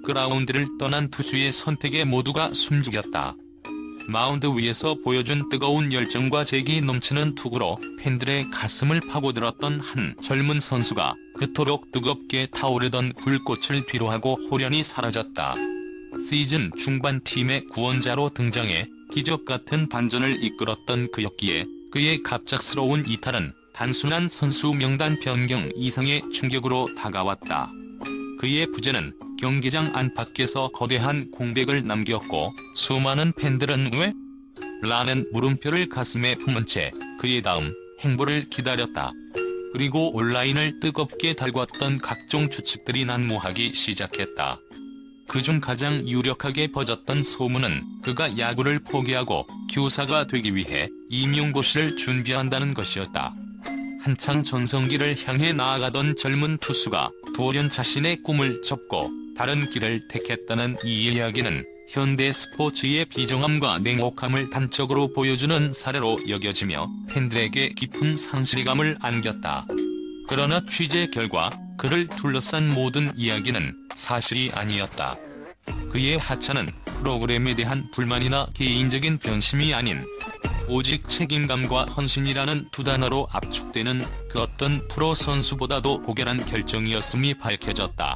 그라운드를 떠난 투수의 선택에 모두가 숨죽였다. 마운드 위에서 보여준 뜨거운 열정과 재기 넘치는 투구로 팬들의 가슴을 파고들었던 한 젊은 선수가 그토록 뜨겁게 타오르던 불꽃을 뒤로하고 호련히 사라졌다. 시즌 중반 팀의 구원자로 등장해 기적 같은 반전을 이끌었던 그였기에 그의 갑작스러운 이탈은 단순한 선수 명단 변경 이상의 충격으로 다가왔다. 그의 부재는 경기장 안팎에서 거대한 공백을 남겼고 수많은 팬들은 왜? 라는 물음표를 가슴에 품은 채 그의 다음 행보를 기다렸다. 그리고 온라인을 뜨겁게 달궜던 각종 추측들이 난무하기 시작했다. 그중 가장 유력하게 퍼졌던 소문은 그가 야구를 포기하고 교사가 되기 위해 임용고시를 준비한다는 것이었다. 한창 전성기를 향해 나아가던 젊은 투수가 돌연 자신의 꿈을 접고 다른 길을 택했다는 이 이야기는 현대 스포츠의 비정함과 냉혹함을 단적으로 보여주는 사례로 여겨지며 팬들에게 깊은 상실감을 안겼다. 그러나 취재 결과 그를 둘러싼 모든 이야기는 사실이 아니었다. 그의 하차는 프로그램에 대한 불만이나 개인적인 변심이 아닌 오직 책임감과 헌신이라는 두 단어로 압축되는 그 어떤 프로 선수보다도 고결한 결정이었음이 밝혀졌다.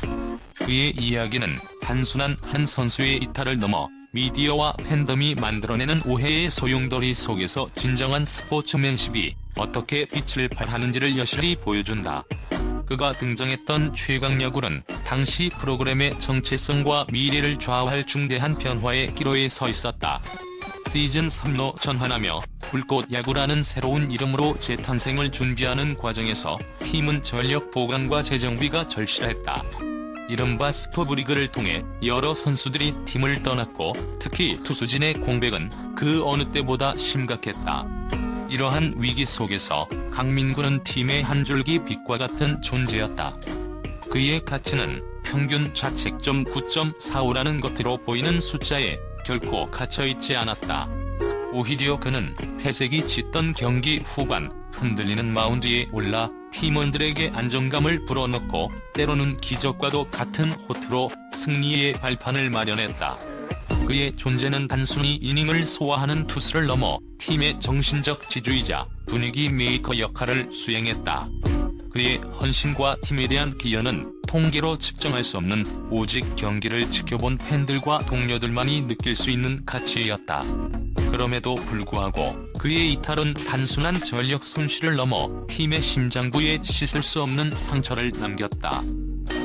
그의 이야기는 단순한 한 선수의 이탈을 넘어 미디어와 팬덤이 만들어내는 오해의 소용돌이 속에서 진정한 스포츠맨십이 어떻게 빛을 발하는지를 여실히 보여준다. 그가 등장했던 최강야구는 당시 프로그램의 정체성과 미래를 좌우할 중대한 변화의 기로에 서 있었다. 시즌 3로 전환하며 불꽃야구라는 새로운 이름으로 재탄생을 준비하는 과정에서 팀은 전력 보강과 재정비가 절실했다. 이른바 스포브리그를 통해 여러 선수들이 팀을 떠났고 특히 투수진의 공백은 그 어느 때보다 심각했다. 이러한 위기 속에서 강민구는 팀의 한 줄기 빛과 같은 존재였다. 그의 가치는 평균 자책점 9.45라는 겉으로 보이는 숫자에 결코 갇혀있지 않았다. 오히려 그는 패색이 짙던 경기 후반 흔들리는 마운드에 올라 팀원들에게 안정감을 불어넣고 때로는 기적과도 같은 호투로 승리의 발판을 마련했다. 그의 존재는 단순히 이닝을 소화하는 투수를 넘어 팀의 정신적 지주이자 분위기 메이커 역할을 수행했다. 그의 헌신과 팀에 대한 기여는 통계로 측정할 수 없는 오직 경기를 지켜본 팬들과 동료들만이 느낄 수 있는 가치였다. 그럼에도 불구하고 그의 이탈은 단순한 전력 손실을 넘어 팀의 심장부에 씻을 수 없는 상처를 남겼다.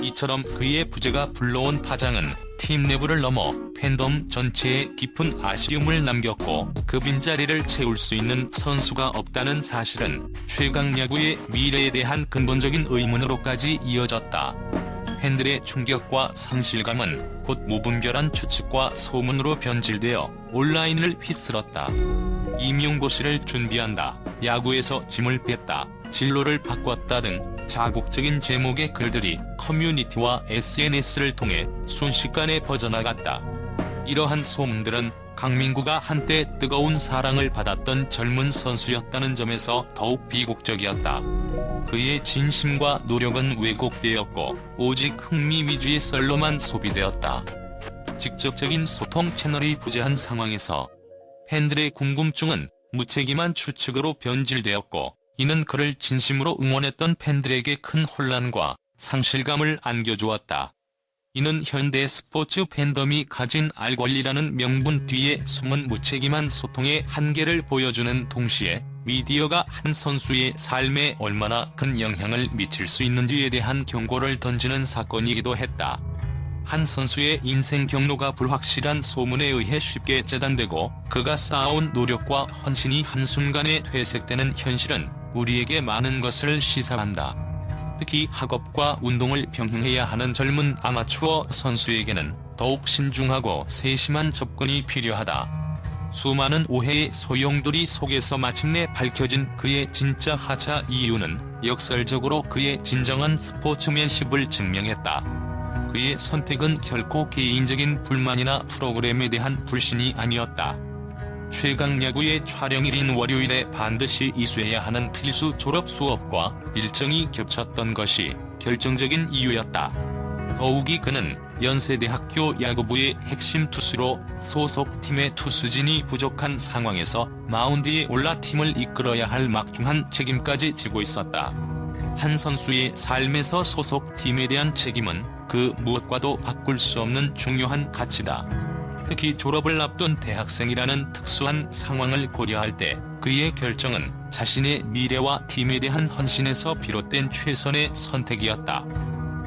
이처럼 그의 부재가 불러온 파장은 팀 내부를 넘어 팬덤 전체에 깊은 아쉬움을 남겼고 그 빈자리를 채울 수 있는 선수가 없다는 사실은 최강야구의 미래에 대한 근본적인 의문으로까지 이어졌다. 팬들의 충격과 상실감은 곧 무분별한 추측과 소문으로 변질되어 온라인을 휩쓸었다. 임용고시를 준비한다, 야구에서 짐을 뺐다, 진로를 바꿨다 등 자극적인 제목의 글들이 커뮤니티와 SNS를 통해 순식간에 퍼져나갔다. 이러한 소문들은 강민구가 한때 뜨거운 사랑을 받았던 젊은 선수였다는 점에서 더욱 비극적이었다. 그의 진심과 노력은 왜곡되었고 오직 흥미 위주의 썰로만 소비되었다. 직접적인 소통 채널이 부재한 상황에서 팬들의 궁금증은 무책임한 추측으로 변질되었고 이는 그를 진심으로 응원했던 팬들에게 큰 혼란과 상실감을 안겨주었다. 이는 현대 스포츠 팬덤이 가진 알 권리라는 명분 뒤에 숨은 무책임한 소통의 한계를 보여주는 동시에 미디어가 한 선수의 삶에 얼마나 큰 영향을 미칠 수 있는지에 대한 경고를 던지는 사건이기도 했다. 한 선수의 인생 경로가 불확실한 소문에 의해 쉽게 재단되고 그가 쌓아온 노력과 헌신이 한순간에 퇴색되는 현실은 우리에게 많은 것을 시사한다. 특히 학업과 운동을 병행해야 하는 젊은 아마추어 선수에게는 더욱 신중하고 세심한 접근이 필요하다. 수많은 오해의 소용돌이 속에서 마침내 밝혀진 그의 진짜 하차 이유는 역설적으로 그의 진정한 스포츠맨십을 증명했다. 그의 선택은 결코 개인적인 불만이나 프로그램에 대한 불신이 아니었다. 최강야구의 촬영일인 월요일에 반드시 이수해야 하는 필수 졸업 수업과 일정이 겹쳤던 것이 결정적인 이유였다. 더욱이 그는 연세대학교 야구부의 핵심 투수로 소속팀의 투수진이 부족한 상황에서 마운드에 올라 팀을 이끌어야 할 막중한 책임까지 지고 있었다. 한 선수의 삶에서 소속팀에 대한 책임은 그 무엇과도 바꿀 수 없는 중요한 가치다. 특히 졸업을 앞둔 대학생이라는 특수한 상황을 고려할 때 그의 결정은 자신의 미래와 팀에 대한 헌신에서 비롯된 최선의 선택이었다.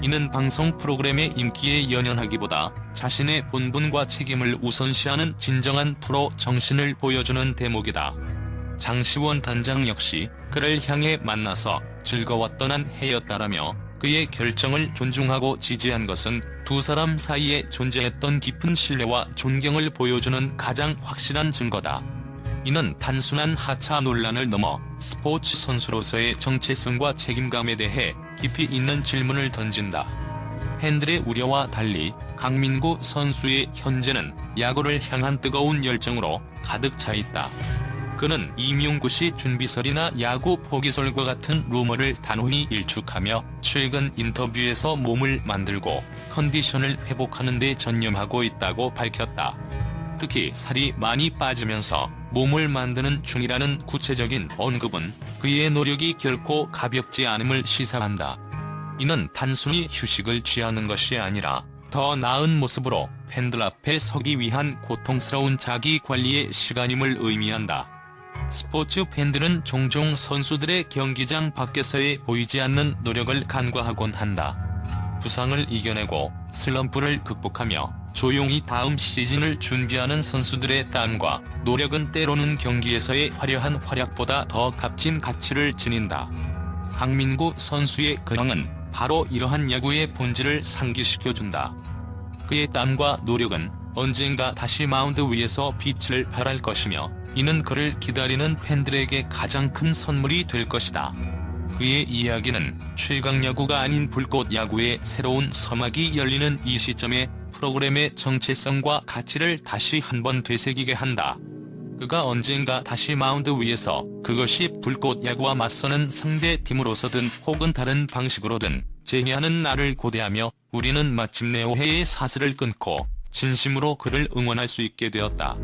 이는 방송 프로그램의 인기에 연연하기보다 자신의 본분과 책임을 우선시하는 진정한 프로 정신을 보여주는 대목이다. 장시원 단장 역시 그를 향해 만나서 즐거웠던 한 해였다라며 그의 결정을 존중하고 지지한 것은 두 사람 사이에 존재했던 깊은 신뢰와 존경을 보여주는 가장 확실한 증거다. 이는 단순한 하차 논란을 넘어 스포츠 선수로서의 정체성과 책임감에 대해 깊이 있는 질문을 던진다. 팬들의 우려와 달리 강민구 선수의 현재는 야구를 향한 뜨거운 열정으로 가득 차 있다. 그는 임용고시 준비설이나 야구 포기설과 같은 루머를 단호히 일축하며 최근 인터뷰에서 몸을 만들고 컨디션을 회복하는 데 전념하고 있다고 밝혔다. 특히 살이 많이 빠지면서 몸을 만드는 중이라는 구체적인 언급은 그의 노력이 결코 가볍지 않음을 시사한다. 이는 단순히 휴식을 취하는 것이 아니라 더 나은 모습으로 팬들 앞에 서기 위한 고통스러운 자기 관리의 시간임을 의미한다. 스포츠 팬들은 종종 선수들의 경기장 밖에서의 보이지 않는 노력을 간과하곤 한다. 부상을 이겨내고 슬럼프를 극복하며 조용히 다음 시즌을 준비하는 선수들의 땀과 노력은 때로는 경기에서의 화려한 활약보다 더 값진 가치를 지닌다. 강민구 선수의 근황은 바로 이러한 야구의 본질을 상기시켜준다. 그의 땀과 노력은 언젠가 다시 마운드 위에서 빛을 발할 것이며 이는 그를 기다리는 팬들에게 가장 큰 선물이 될 것이다. 그의 이야기는 최강야구가 아닌 불꽃야구의 새로운 서막이 열리는 이 시점에 프로그램의 정체성과 가치를 다시 한번 되새기게 한다. 그가 언젠가 다시 마운드 위에서 그것이 불꽃야구와 맞서는 상대팀으로서든 혹은 다른 방식으로든 재미하는 날을 고대하며 우리는 마침내 오해의 사슬을 끊고 진심으로 그를 응원할 수 있게 되었다.